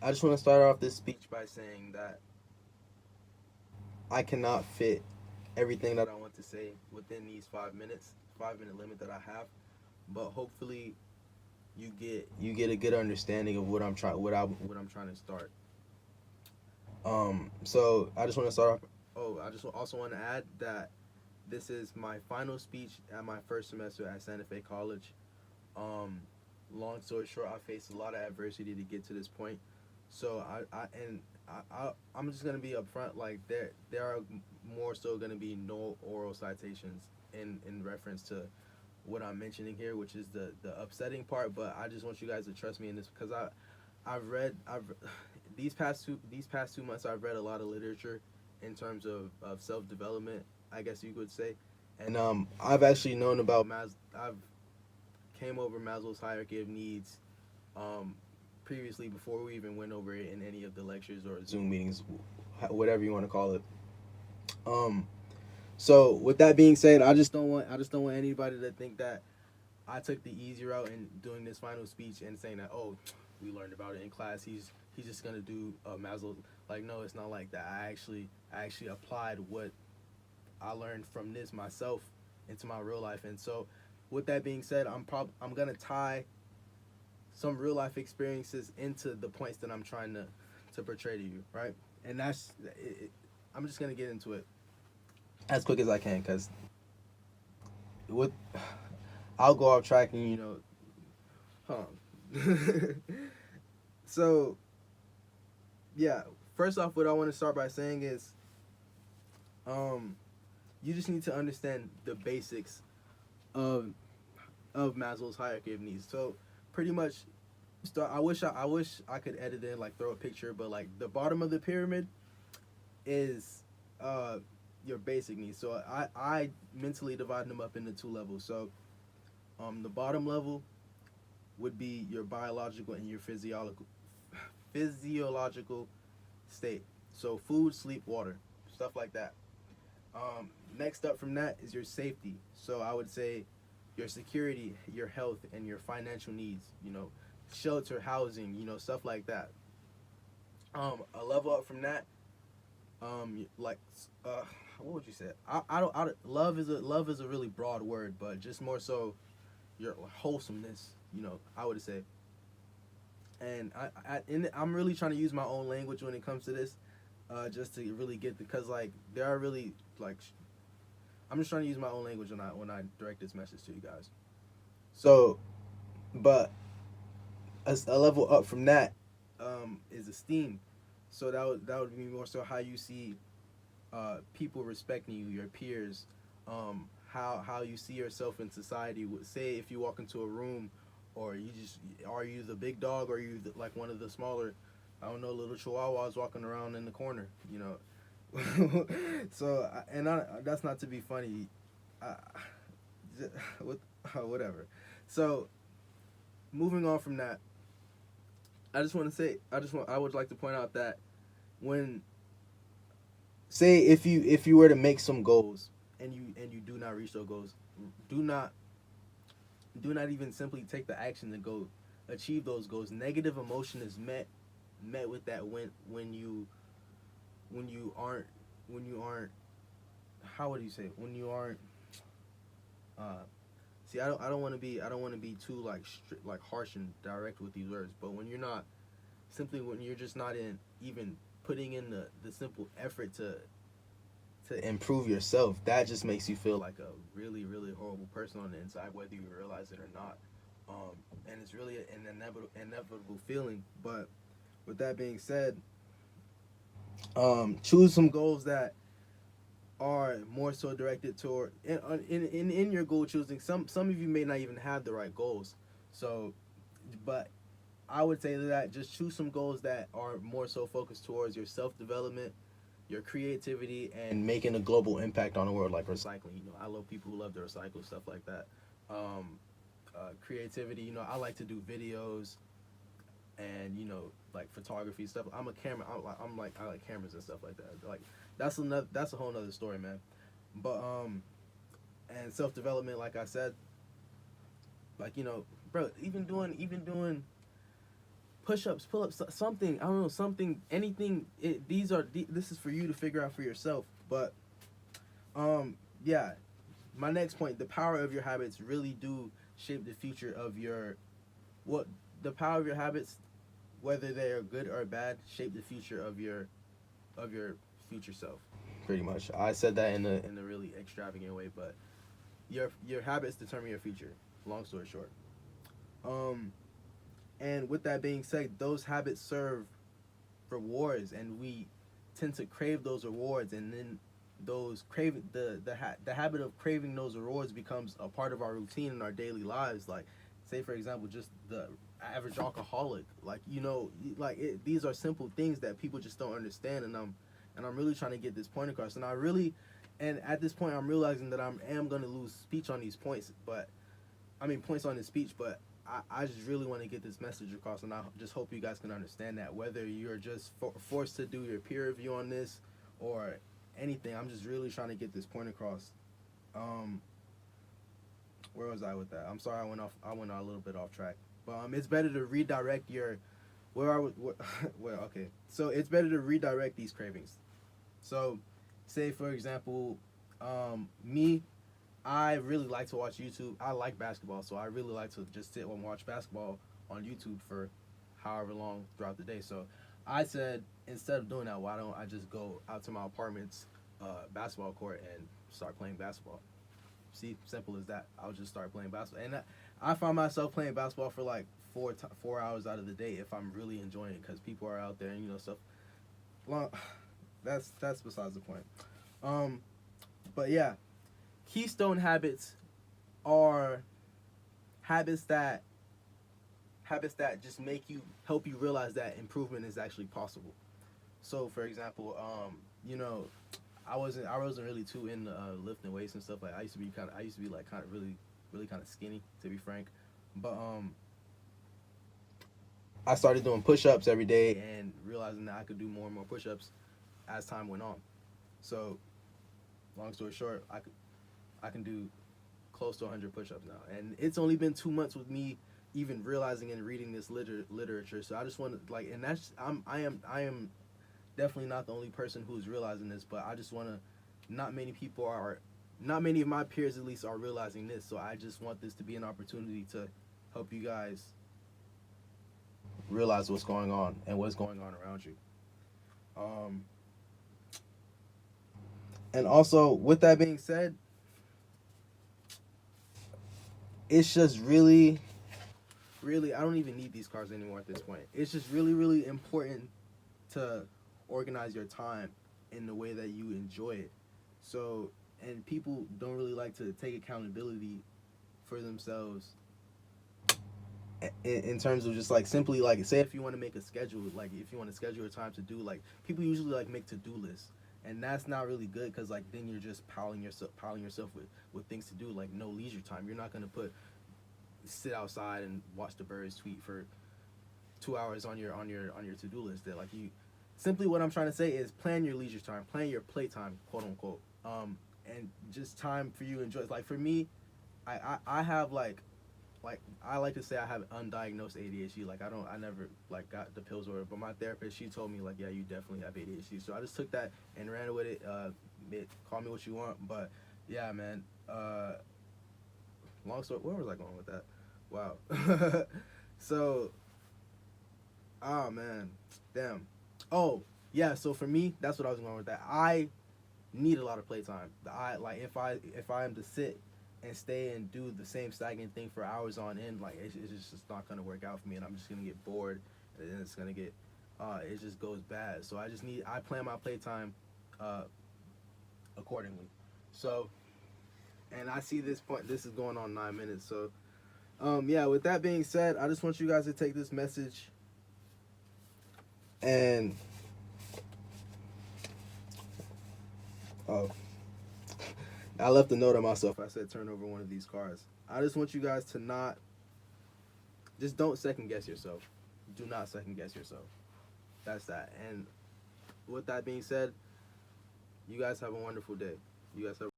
I just want to start off this speech by saying that I cannot fit everything that I want to say within these 5 minutes, 5 minute limit that I have. But hopefully, you get a good understanding of what I'm trying to start. So I just want to start off. Oh, I just also want to add that this is my final speech at my first semester at Santa Fe College. Um, Long story short, I faced a lot of adversity to get to this point. So I'm just gonna be upfront. Like there are more so gonna be no oral citations in reference to what I'm mentioning here, which is the upsetting part. But I just want you guys to trust me in this because I've these past 2 months I've read a lot of literature in terms of self development, I guess you could say, and I've actually known about I've came over Maslow's hierarchy of needs um, previously before we even went over it in any of the lectures or Zoom meetings, whatever you want to call it. Um, so with that being said, I just don't want anybody to think that I took the easy route in doing this final speech and saying that, oh, we learned about it in class. He's just gonna do Maslow. Like, no, it's not like that. I actually applied what I learned from this myself into my real life. And so, with that being said, I'm gonna tie some real life experiences into the points that I'm trying to portray to you, right? And I'm just gonna get into it as quick as I can, because with I'll go off track and huh. So yeah, first off, what I want to start by saying is, um, you just need to understand the basics of Maslow's hierarchy of needs. So pretty much, start. I wish I could edit in, like, throw a picture, but like the bottom of the pyramid is uh your basic needs. So I mentally divide them up into two levels. So the bottom level would be your biological and your physiological state. So food, sleep, water, stuff like that. Next up from that is your safety. So I would say your security, your health, and your financial needs. Shelter, housing, stuff like that. A level up from that, like, what would you say? Love is a really broad word, but just more so your wholesomeness. I would say, and I'm really trying to use my own language when it comes to this, just to really get because like there are really like I'm just trying to use my own language when I direct this message to you guys. So, but a level up from that is esteem. So that would be more so how you see people respecting you, your peers, how you see yourself in society. Say if you walk into a room, or you just are you the big dog, or are you like one of the smaller, I don't know, little chihuahuas walking around in the corner, so that's not to be funny, I, with, whatever. So moving on from that, I would like to point out that when say if you were to make some goals and you do not reach those goals, do not do not even simply take the action to go achieve those goals. Negative emotion is met with that when you aren't when you aren't, how would you say it? When you aren't uh see, I don't want to be too like like harsh and direct with these words, but when you're just not in even putting in the simple effort to improve yourself, that just makes you feel like a really, really horrible person on the inside, whether you realize it or not. And it's really an inevitable feeling. But with that being said, choose some goals that are more so directed toward in your goal choosing. Some of you may not even have the right goals. So, but I would say that just choose some goals that are more so focused towards your self development, your creativity, and making a global impact on the world, like recycling. I love people who love to recycle, stuff like that. Um, Creativity. I like to do videos and like photography stuff. I'm a camera. I like cameras and stuff like that. Like that's a whole nother story, man. But and self development, like I said, like bro, even doing push-ups, pull-ups, something. I don't know, something, anything. This is for you to figure out for yourself. But yeah, my next point: the power of your habits really do shape the future of your what the power of your habits, whether they are good or bad, shape the future of your future self. Pretty much, I said that in a really extravagant way, but your habits determine your future. Long story short. Um, and with that being said, those habits serve rewards, and we tend to crave those rewards, and then those craving the habit of craving those rewards becomes a part of our routine in our daily lives. Like, say for example, just the average alcoholic. Like, these are simple things that people just don't understand, and I'm really trying to get this point across. And at this point, I'm realizing that I am going to lose speech on these points, but I mean points on this speech, but I just really want to get this message across, and I just hope you guys can understand that. Whether you're just forced to do your peer review on this or anything, I'm just really trying to get this point across. Um, where was I with that? I'm sorry, I went a little bit off track. But it's better to redirect your where I was. Well, okay. So it's better to redirect these cravings. So, say for example, me, I really like to watch YouTube. I like basketball, so I really like to just sit and watch basketball on YouTube for however long throughout the day. So I said, instead of doing that, why don't I just go out to my apartment's basketball court and start playing basketball? See, simple as that. I'll just start playing basketball, and I find myself playing basketball for like 4 hours out of the day if I'm really enjoying it, because people are out there and stuff. Long, that's besides the point. Um, but yeah, keystone habits are habits that just help you realize that improvement is actually possible. So for example, I wasn't really too into lifting weights and stuff. Like, I used to be like kind of really kind of skinny, to be frank. But I started doing push-ups every day and realizing that I could do more and more push-ups as time went on. So long story short, I can do close to 100 push-ups now, and it's only been 2 months with me even realizing and reading this literature. So I just want to, like, and that's I am definitely not the only person who's realizing this, but I just want to. Not many of my peers at least are realizing this. So I just want this to be an opportunity to help you guys realize what's going on and what's going on around you. Um, and also, with that being said, it's just really, I don't even need these cars anymore at this point. It's just really important to organize your time in the way that you enjoy it. So, and people don't really like to take accountability for themselves in terms of just like simply, like, say if you want to make a schedule, like if you want to schedule your time to do, like, people usually like make to-do lists, and that's not really good, because like then you're just piling yourself with things to do, like no leisure time. You're not going to sit outside and watch the birds tweet for 2 hours on your to-do list. That, like, you simply, what I'm trying to say is plan your leisure time, plan your playtime, quote unquote, and just time for you to enjoy. Like for me, I have like I like to say I have undiagnosed ADHD. Like, I never like got the pills or, but my therapist, she told me like, yeah, you definitely have ADHD. So I just took that and ran with it. Call me what you want, but yeah, man. Long story. Where was I going with that? Wow. So, oh man, damn. Oh yeah. So for me, that's what I was going with that. I need a lot of playtime. I like, if I am to sit and stay and do the same stagnant thing for hours on end, like it's just not gonna work out for me, and I'm just gonna get bored, and then it's gonna get it just goes bad. So I plan my playtime accordingly. So, and I see this point. This is going on 9 minutes. So yeah. With that being said, I just want you guys to take this message and oh. I left a note on myself. I said turn over one of these cars. I just want you guys to just don't second guess yourself. Do not second guess yourself. That's that. And with that being said, you guys have a wonderful day. You guys have